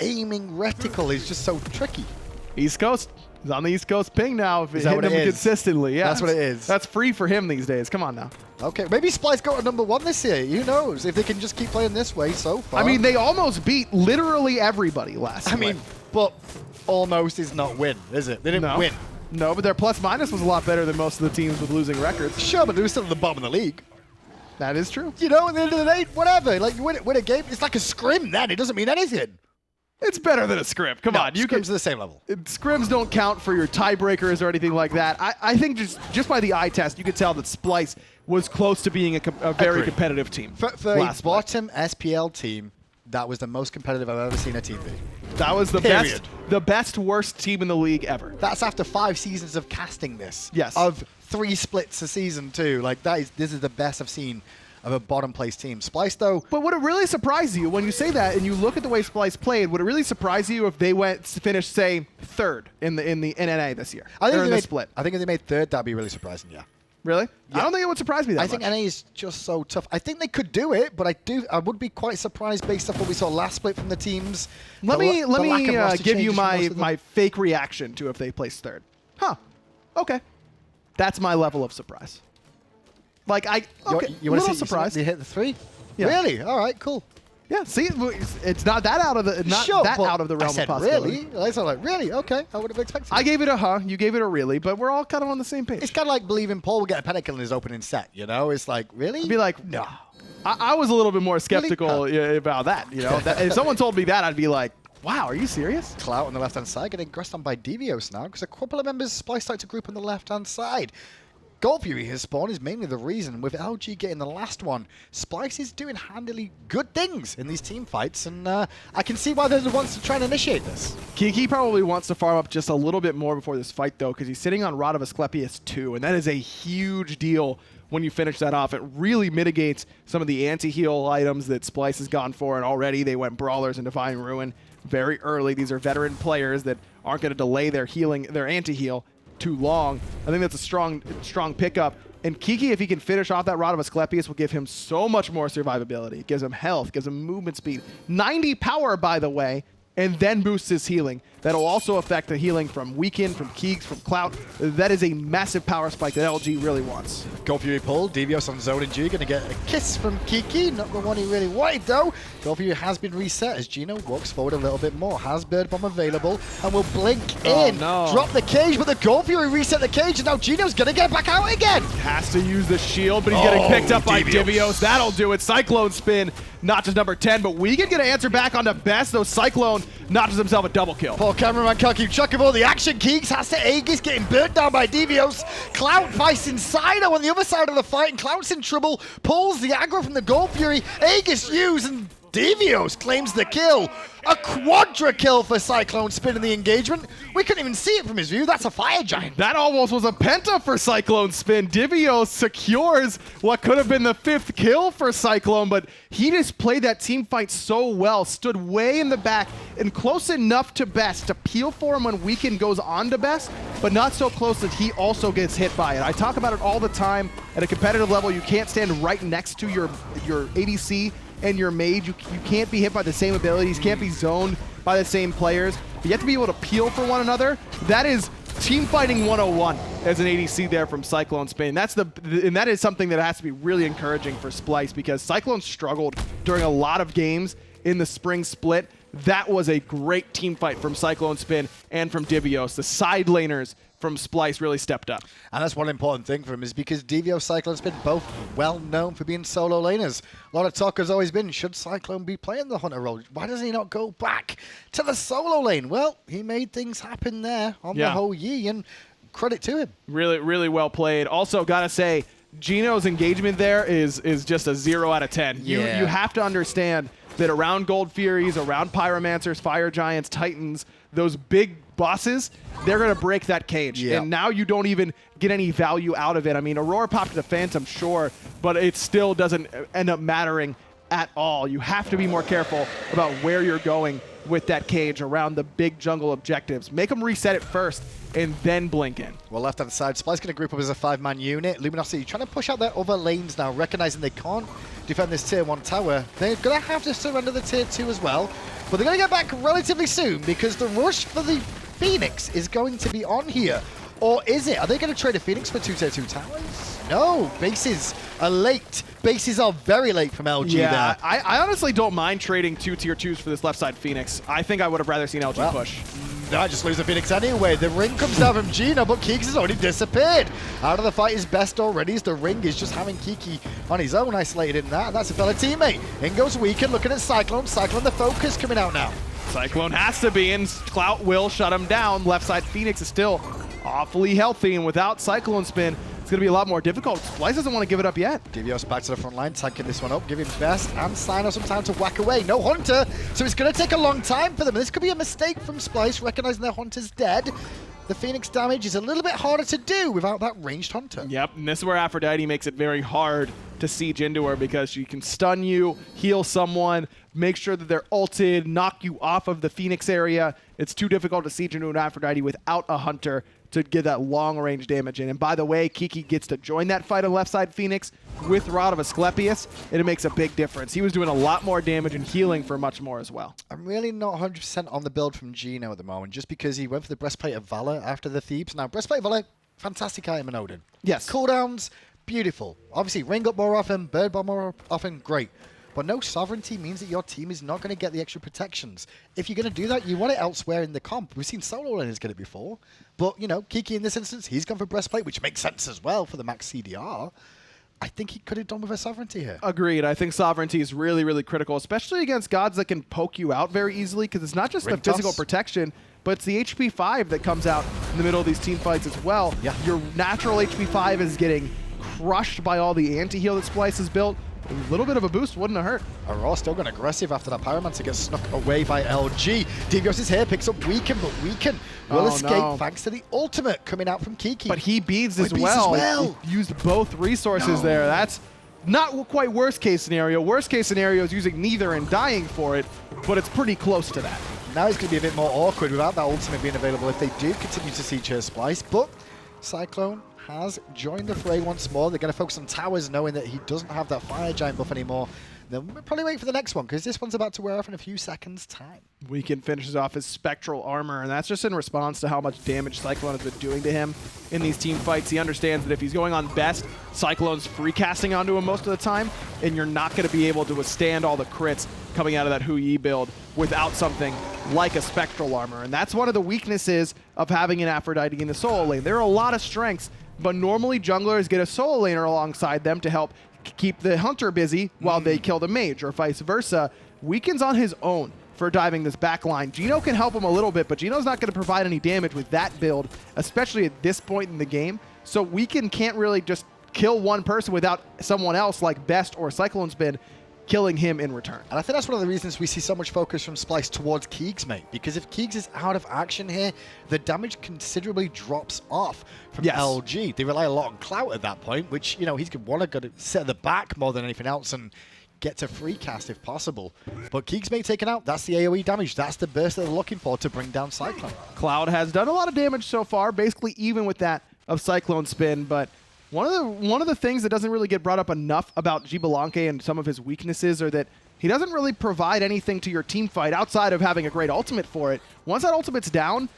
aiming reticle is just so tricky. East Coast. He's on the East Coast ping now. If is that what it is? Consistently, yeah. That's what it is. That's free for him these days. Come on now. Okay, maybe Splyce got to #1 this year. Who knows? If they can just keep playing this way so far. I mean, they almost beat literally everybody last I mean, but almost is not win, is it? They didn't win. No, but their plus-minus was a lot better than most of the teams with losing records. Sure, but they were still at the bottom of the league. That is true. You know, at the end of the day, whatever. Like, you win a game, it's like a scrim then. It doesn't mean anything. It's better than a scrim. Come on. Scrims are the same level. Scrims don't count for your tiebreakers or anything like that. I think just by the eye test, you could tell that Splyce was close to being a very competitive team. For a bottom SPL team, that was the most competitive I've ever seen a team be. That was the best worst team in the league ever. That's after 5 seasons of casting this. Yes. Of 3 splits a season too. Like this is the best I've seen of a bottom place team. Splyce though. But would it really surprise you when you say that and you look at the way Splyce played? Would it really surprise you if they finished say 3rd in the NNA this year? I think the split. I think if they made 3rd, that'd be really surprising. Yeah. Really? Yeah. I don't think it would surprise me that much. I think NA is just so tough. I think they could do it, but I would be quite surprised based off what we saw last split from the teams. Let me give you my fake reaction to if they place 3rd. Huh. Okay. That's my level of surprise. Like you want to see surprise? They hit the 3? Yeah. Really? All right. Cool. Yeah, see, it's not that out of the out of the realm of possibility. Really? I said like, really? Okay, I would have expected. I gave it a you gave it a really, but we're all kind of on the same page. It's kind of like believing Paul will get a pentakill in his opening set. You know, it's like, really? I'd be like, no. I was a little bit more skeptical about that. You know, if someone told me that, I'd be like, wow, are you serious? Clout on the left-hand side getting grassed on by Divios now because a couple of members Splyce start to group on the left-hand side. Gold Fury has spawned is mainly the reason. With LG getting the last one, Splyce is doing handily good things in these team fights, and I can see why they're the ones to try and initiate this. Kiki probably wants to farm up just a little bit more before this fight, though, because he's sitting on Rod of Asclepius 2, and that is a huge deal when you finish that off. It really mitigates some of the anti-heal items that Splyce has gone for, and already they went Brawlers and Divine Ruin very early. These are veteran players that aren't going to delay their healing, their anti-heal too long. I think that's a strong pickup. And Kiki, if he can finish off that Rod of Asclepius, will give him so much more survivability. It gives him health, gives him movement speed. 90 power, by the way, and then boosts his healing. That'll also affect the healing from Weekend, from Keeks, from Clout. That is a massive power spike that LG really wants. Gold Fury pull. Divios on Zone and G. Going to get a kiss from Kiki. Not the one he really wanted, though. Gold Fury has been reset as Geno walks forward a little bit more. Has Bird Bomb available and will blink in. No. Drop the cage, but the Gold Fury reset the cage, and now Geno's going to get back out again. Has to use the shield, but he's getting picked up by Divios. That'll do it. CycloneSpin, not just number 10, but Weekend going to answer back on TheBest, though Cyclone notches himself a double kill. Poor cameraman can't keep track of all the action. Keeks has to Aegis, getting burnt down by Divios. Clout fights Cyno on the other side of the fight, and Clout's in trouble. Pulls the aggro from the Gold Fury. Aegis used, and Divios claims the kill. A quadra kill for CycloneSpin in the engagement. We couldn't even see it from his view. That's a fire giant. That almost was a penta for CycloneSpin. Divios secures what could have been the 5th kill for Cyclone, but he just played that team fight so well, stood way in the back and close enough to Best to peel for him when Weekend goes on to Best, but not so close that he also gets hit by it. I talk about it all the time. At a competitive level, you can't stand right next to your ADC and your mage. You can't be hit by the same abilities, can't be zoned by the same players. But you have to be able to peel for one another. That is team fighting 101 as an ADC there from CycloneSpin. And that is something that has to be really encouraging for Splyce, because Cyclone struggled during a lot of games in the spring split. That was a great team fight from CycloneSpin and from Divios. The side laners from Splyce really stepped up. And that's one important thing for him, is because Divios, CycloneSpin, both well known for being solo laners. A lot of talk has always been, should Cyclone be playing the Hunter role? Why does he not go back to the solo lane? Well, he made things happen there on the whole Yi, and credit to him. Really, really well played. Also, gotta say, Geno's engagement there is just a 0 out of 10. You have to understand that around Gold Furies, around Pyromancers, Fire Giants, Titans, those big bosses, they're going to break that cage. And now you don't even get any value out of it. I mean, Aurora popped the Phantom, sure, but it still doesn't end up mattering at all. You have to be more careful about where you're going with that cage around the big jungle objectives. Make them reset it first and then blink in. Well, left-hand side, Splyce going to group up as a 5-man unit. Luminosity trying to push out their other lanes now, recognizing they can't defend this tier 1 tower. They're going to have to surrender the tier 2 as well, but they're going to get back relatively soon, because the rush for the Phoenix is going to be on here. Or is it? Are they going to trade a Phoenix for 2 tier 2 towers? No, bases are late. Bases are very late from LG there. I honestly don't mind trading 2 tier 2s for this left side Phoenix. I think I would have rather seen LG push. I just lose the Phoenix anyway. The ring comes down from Geno, but Keeks has already disappeared. Out of the fight is best already, as the ring is just having Kiki on his own, isolated in that. That's a fellow teammate. In goes Weekend, looking at Cyclone. Cyclone, the focus coming out now. Cyclone has to be, and Clout will shut him down. Left side Phoenix is still awfully healthy, and without CycloneSpin, it's going to be a lot more difficult. Splyce doesn't want to give it up yet. Divios back to the front line, tanking this one up, giving Best and Cyno some time to whack away. No Hunter, so it's going to take a long time for them. This could be a mistake from Splyce, recognizing their Hunter's dead. The Phoenix damage is a little bit harder to do without that ranged Hunter. Yep, and this is where Aphrodite makes it very hard to siege into her, because she can stun you, heal someone, make sure that they're ulted, knock you off of the Phoenix area. It's too difficult to siege into an Aphrodite without a Hunter to get that long-range damage in. And by the way, Kiki gets to join that fight on left side Phoenix with Rod of Asclepius, and it makes a big difference. He was doing a lot more damage and healing for much more as well. I'm really not 100% on the build from Geno at the moment, just because he went for the Breastplate of Valor after the Thebes. Now, Breastplate of Valor, fantastic item in Odin. Yes. Cooldowns, beautiful. Obviously, ring up more often, bird bomb more often, great. But no sovereignty means that your team is not going to get the extra protections. If you're going to do that, you want it elsewhere in the comp. We've seen solo laners get it before. But, you know, Kiki in this instance, he's gone for Breastplate, which makes sense as well for the max CDR. I think he could have done with a sovereignty here. Agreed. I think sovereignty is really, really critical, especially against gods that can poke you out very easily, because it's not just the physical protection, but it's the HP 5 that comes out in the middle of these team fights as well. Yeah. Your natural HP 5 is getting crushed by all the anti-heal that Splyce has built. A little bit of a boost wouldn't have hurt. Aror still going aggressive after that Pyromancer gets snuck away by LG. Divios is here, picks up Weekend, but Weekend will escape thanks to the ultimate coming out from Kiki. But he beads as well. He used both resources there. That's not quite worst case scenario. Worst case scenario is using neither and dying for it, but it's pretty close to that. Now it's going to be a bit more awkward without that ultimate being available if they do continue to siege her Splyce, but Cyclone has joined the fray once more. They're going to focus on towers, knowing that he doesn't have that Fire Giant buff anymore. They'll probably wait for the next one, because this one's about to wear off in a few seconds' time. Weekend finishes off his Spectral Armor, and that's just in response to how much damage Cyclone has been doing to him in these team fights. He understands that if he's going on Best, Cyclone's free casting onto him most of the time, and you're not going to be able to withstand all the crits coming out of that Hu Yi build without something like a Spectral Armor. And that's one of the weaknesses of having an Aphrodite in the solo lane. There are a lot of strengths, but normally junglers get a solo laner alongside them to help keep the Hunter busy while they kill the mage, or vice versa. Weekend's on his own for diving this back line. Geno can help him a little bit, but Geno's not going to provide any damage with that build, especially at this point in the game. So Weekend can't really just kill one person without someone else like Best or CycloneSpin killing him in return. And I think that's one of the reasons we see so much focus from Splyce towards keegsmate, because if Keegs is out of action here, the damage considerably drops off from LG. They rely a lot on Clout at that point, which, you know, he's going to want to go to set at the back more than anything else and get to free cast if possible. But keegsmate taken out, that's the AoE damage. That's the burst that they're looking for to bring down Cyclone. Cloud has done a lot of damage so far, basically even with that of CycloneSpin, but one of the things that doesn't really get brought up enough about Xbalanque and some of his weaknesses are that he doesn't really provide anything to your team fight outside of having a great ultimate for it. Once that ultimate's down,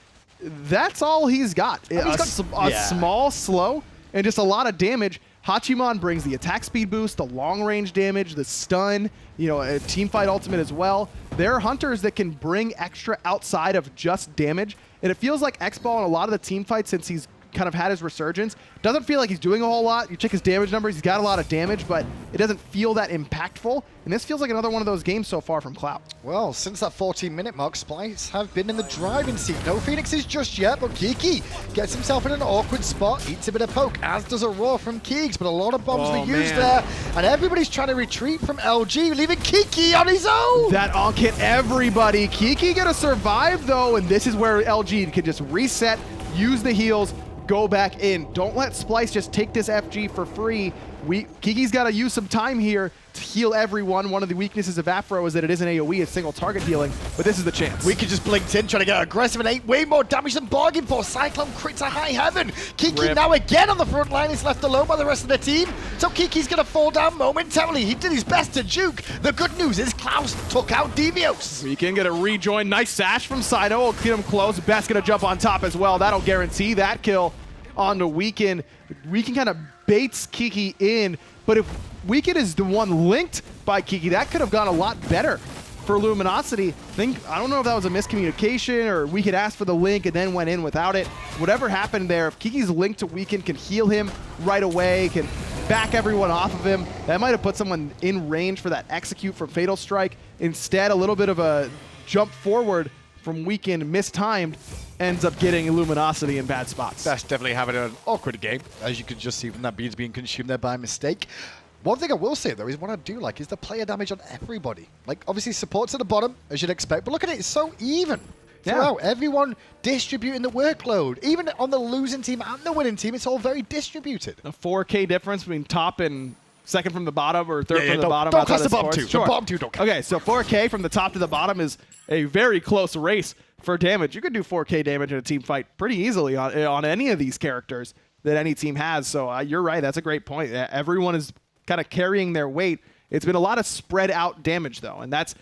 that's all he's got. A small slow and just a lot of damage. Hachiman brings the attack speed boost, the long range damage, the stun, a team fight ultimate as well. There are hunters that can bring extra outside of just damage, and it feels like Xbal in a lot of the team fights since he's kind of had his resurgence doesn't feel like he's doing a whole lot. You check his damage numbers, he's got a lot of damage, but it doesn't feel that impactful. And this feels like another one of those games so far from Clout. Well, since that 14-minute mark, Splyce have been in the driving seat. No Phoenixes just yet, but Kiki gets himself in an awkward spot, eats a bit of poke, as does Aror from Keegs, but a lot of bombs were used there, and everybody's trying to retreat from LG, leaving Kiki on his own. That onk hit everybody. Kiki gonna survive though, and this is where LG can just reset, use the heals, go back in. Don't let Splyce just take this FG for free. Kiki's got to use some time here to heal everyone. One of the weaknesses of Afro is that it isn't AoE, it's single target healing, but this is the chance. We could just blinked in, trying to get aggressive and 8 way more damage than bargained for. Cyclone crit to high heaven. Kiki now again on the front line is left alone by the rest of the team, so Kiki's going to fall down momentarily. He did his best to juke. The good news is Clout took out Divios. We can get a rejoin. Nice sash from Cyno. Will get him close. Best going to jump on top as well. That'll guarantee that kill on the Weekend. Weekend kind of baits Kiki in, but if Weekend is the one linked by Kiki, that could have gone a lot better for Luminosity. I don't know if that was a miscommunication or Weekend asked for the link and then went in without it. Whatever happened there, if Kiki's linked to Weekend, can heal him right away, can back everyone off of him, that might have put someone in range for that execute from Fatal Strike. Instead, a little bit of a jump forward from Weekend mistimed, ends up getting Luminosity in bad spots. That's definitely having an awkward game, as you can just see from that bead's being consumed there by mistake. One thing I will say, though, is what I do like is the player damage on everybody. Like, obviously, support's at the bottom, as you'd expect, but look at it, it's so even throughout. Everyone distributing the workload. Even on the losing team and the winning team, it's all very distributed. A 4K difference between top and second from the bottom or third from the bottom. Don't cast the bottom two. Sure. The bottom two don't count. Okay, so 4K from the top to the bottom is a very close race for damage. You could do 4K damage in a team fight pretty easily on any of these characters that any team has. So you're right. That's a great point. Everyone is kind of carrying their weight. It's been a lot of spread out damage, though, and that's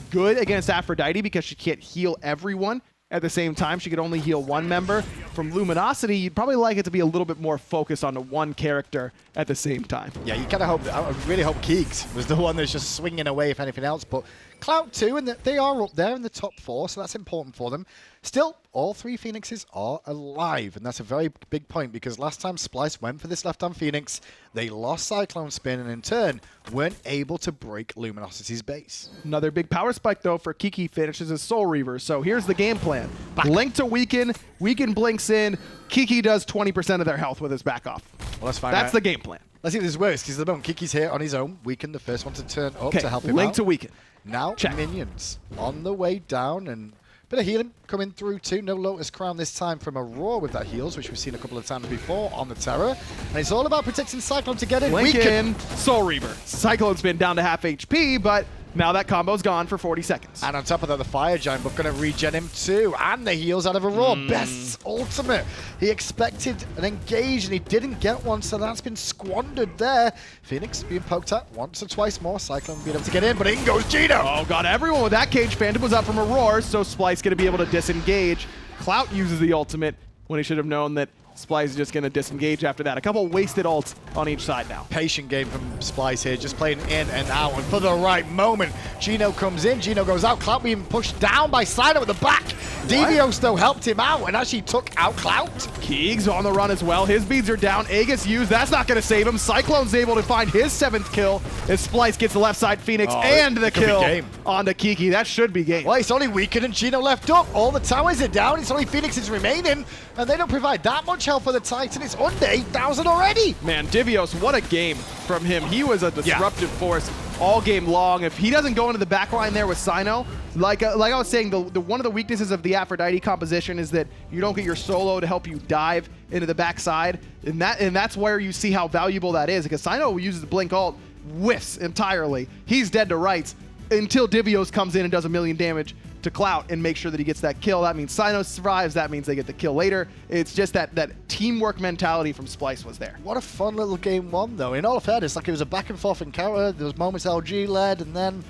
good against Aphrodite because she can't heal everyone at the same time. She could only heal one member. From Luminosity, you'd probably like it to be a little bit more focused on the one character at the same time. Yeah, you kind of hope, I really hope Keegs was the one that's just swinging away, if anything else, but Clout too, and they are up there in the top 4, so that's important for them. Still, all 3 Phoenixes are alive, and that's a very big point because last time Splyce went for this left-hand Phoenix, they lost CycloneSpin and in turn weren't able to break Luminosity's base. Another big power spike, though, for Kiki finishes as Soul Reaver, so here's the game plan. Link to Weekend, Weekend blinks in, Kiki does 20% of their health with his back off. Well, let's find out. That's the game plan. Let's see if this works, because at the moment Kiki's here on his own. Weekend, the first one to turn up to help him Link out. to Weekend. Now, minions on the way down, and bit of healing coming through too. No Lotus Crown this time from Aror with that heals, which we've seen a couple of times before on the Terra. And it's all about protecting Cyclone to get in. Weekend, Soul Reaver. CycloneSpin down to half HP, but now that combo's gone for 40 seconds. And on top of that, the Fire Giant buff going to regen him too. And the heals out of Aror. Best's ultimate. He expected an engage and he didn't get one, so that's been squandered there. Phoenix being poked at once or twice more. Cyclone being able to get in, but in goes Geno. Oh god, everyone with that cage. Phantom was up from Aror, so Splyce going to be able to disengage. Clout uses the ultimate when he should have known that Splyce is just going to disengage after that. A couple wasted ults on each side now. Patient game from Splyce here, just playing in and out, and for the right moment. Geno comes in, Geno goes out. Clout being pushed down by Cyno at the back. Divios, though, helped him out and actually took out Clout. Keegs on the run as well. His beads are down. Aegis used. That's not going to save him. Cyclone's able to find his 7th kill as Splyce gets the left side Phoenix and the kill onto Kiki. That should be game. Well, it's only Weekend and Geno left up. All the towers are down. It's only Phoenixes remaining, and they don't provide that much help for the Titan. It's under 8,000 already. Man, Divios, what a game from him. He was a disruptive force all game long. If he doesn't go into the back line there with Cyno, like I was saying, one of the weaknesses of the Aphrodite composition is that you don't get your solo to help you dive into the backside, and that's where you see how valuable that is, because Cyno uses the blink ult, whiffs entirely. He's dead to rights until Divios comes in and does 1 million damage to Clout and make sure that he gets that kill. That means Cyno survives. That means they get the kill later. It's just that teamwork mentality from Splyce was there. What a fun little game one, though. In all fairness, like it was a back and forth encounter. There was moments LG led, and then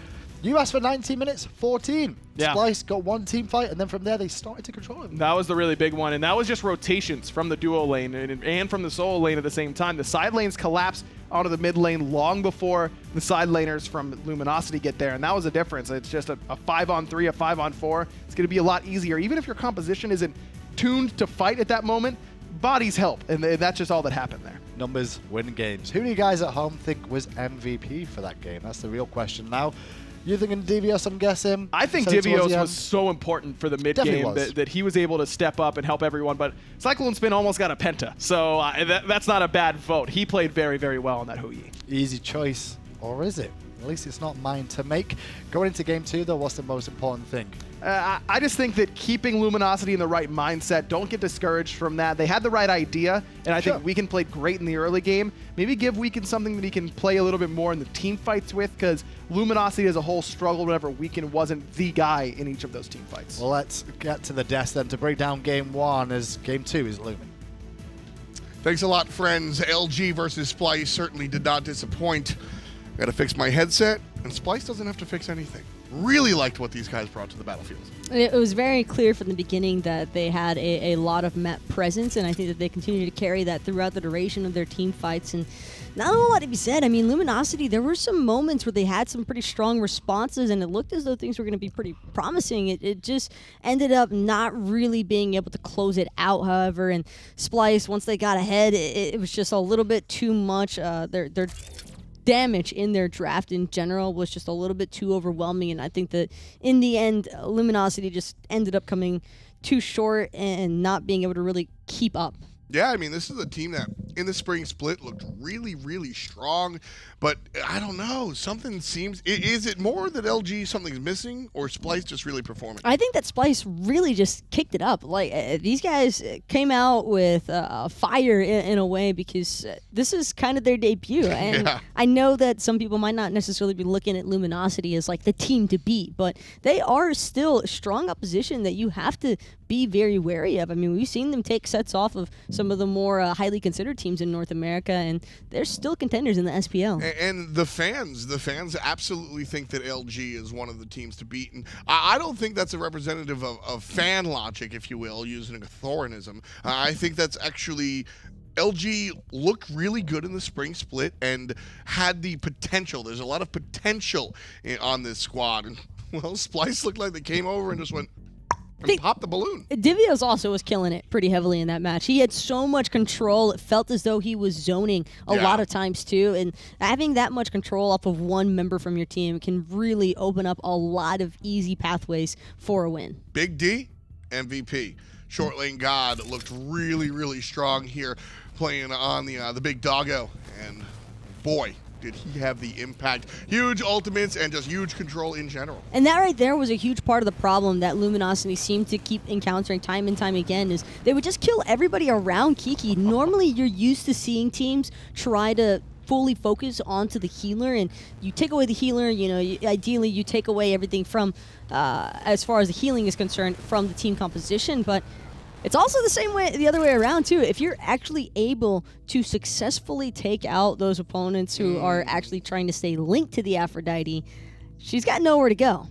You asked for 19 minutes, 14. Yeah. Splyce got one team fight, and then from there they started to control him. That was the really big one, and that was just rotations from the duo lane and from the solo lane at the same time. The side lanes collapse onto the mid lane long before the side laners from Luminosity get there, and that was the difference. It's just a 5-on-3, a 5-on-4. It's going to be a lot easier. Even if your composition isn't tuned to fight at that moment, bodies help, and that's just all that happened there. Numbers win games. Who do you guys at home think was MVP for that game? That's the real question now. You thinking Divios, I'm guessing? I think Divios was so important for the mid game that he was able to step up and help everyone, but CycloneSpin almost got a penta, so that's not a bad vote. He played very, very well on that Hui. Easy choice, or is it? At least it's not mine to make. Going into game 2, though, what's the most important thing? I just think that keeping Luminosity in the right mindset, don't get discouraged from that. They had the right idea, and I think Weekend played great in the early game. Maybe give Weekend something that he can play a little bit more in the team fights with, because Luminosity as a whole struggled whenever Weekend wasn't the guy in each of those team fights. Well, let's get to the desk then to break down game 1 as game 2 is looming. Thanks a lot, friends. LG versus Splyce certainly did not disappoint. Got to fix my headset, and Splyce doesn't have to fix anything. Really liked what these guys brought to the battlefield. It was very clear from the beginning that they had a lot of map presence, and I think that they continue to carry that throughout the duration of their team fights. And not a whole lot to be said. I mean, Luminosity, there were some moments where they had some pretty strong responses, and it looked as though things were going to be pretty promising. It just ended up not really being able to close it out, however. And Splyce, once they got ahead, it was just a little bit too much. Their damage in their draft in general was just a little bit too overwhelming, and I think that in the end, Luminosity just ended up coming too short and not being able to really keep up. Yeah, I mean, this is a team that in the spring split looked really, really strong, but I don't know, something seems, is it more that LG something's missing, or Splyce just really performing? I think that Splyce really just kicked it up. Like, these guys came out with fire in a way, because this is kind of their debut, and I know that some people might not necessarily be looking at Luminosity as like the team to beat, but they are still a strong opposition that you have to be very wary of. I mean, we've seen them take sets off of some of the more highly considered teams in North America, and they're still contenders in the SPL. And the fans absolutely think that LG is one of the teams to beat. And I don't think that's a representative of fan logic, if you will, using a Thoranism. I think that's actually LG looked really good in the spring split and had the potential. There's a lot of potential on this squad. And, well, Splyce looked like they came over and just went and popped the balloon. Divios also was killing it pretty heavily in that match. He had so much control. It felt as though he was zoning a lot of times too. And having that much control off of one member from your team can really open up a lot of easy pathways for a win. Big D, MVP. Short lane God looked really, really strong here, playing on the big doggo. And boy, did he have the impact. Huge ultimates and just huge control in general. And that right there was a huge part of the problem that Luminosity seemed to keep encountering time and time again, is they would just kill everybody around Kiki. Normally, you're used to seeing teams try to fully focus onto the healer, and you take away the healer, you know, ideally you take away everything from, as far as the healing is concerned, from the team composition, but it's also the same way, the other way around too. If you're actually able to successfully take out those opponents who are actually trying to stay linked to the Aphrodite, she's got nowhere to go.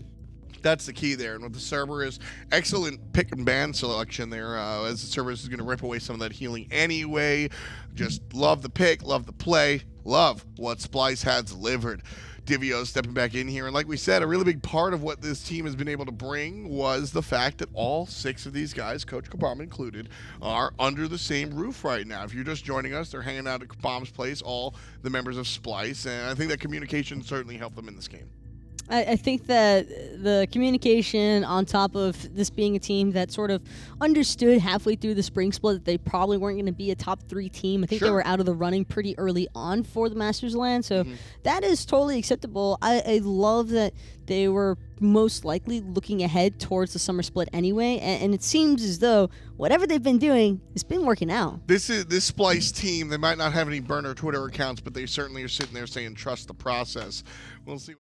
That's the key there. And with the Cerberus, excellent pick and ban selection there, as the Cerberus is going to rip away some of that healing anyway. Just love the pick, love the play, love what Splyce had delivered. Divios stepping back in here, and like we said, a really big part of what this team has been able to bring was the fact that all 6 of these guys, Coach Kabam included, are under the same roof right now. If you're just joining us, they're hanging out at Kabam's place, all the members of Splyce, and I think that communication certainly helped them in this game. I think that the communication, on top of this being a team that sort of understood halfway through the spring split that they probably weren't going to be a top 3 team. I think they were out of the running pretty early on for the Masters land, so that is totally acceptable. I love that they were most likely looking ahead towards the summer split anyway, and it seems as though whatever they've been doing, it's been working out. This Splyce team, they might not have any burner Twitter accounts, but they certainly are sitting there saying trust the process. We'll see.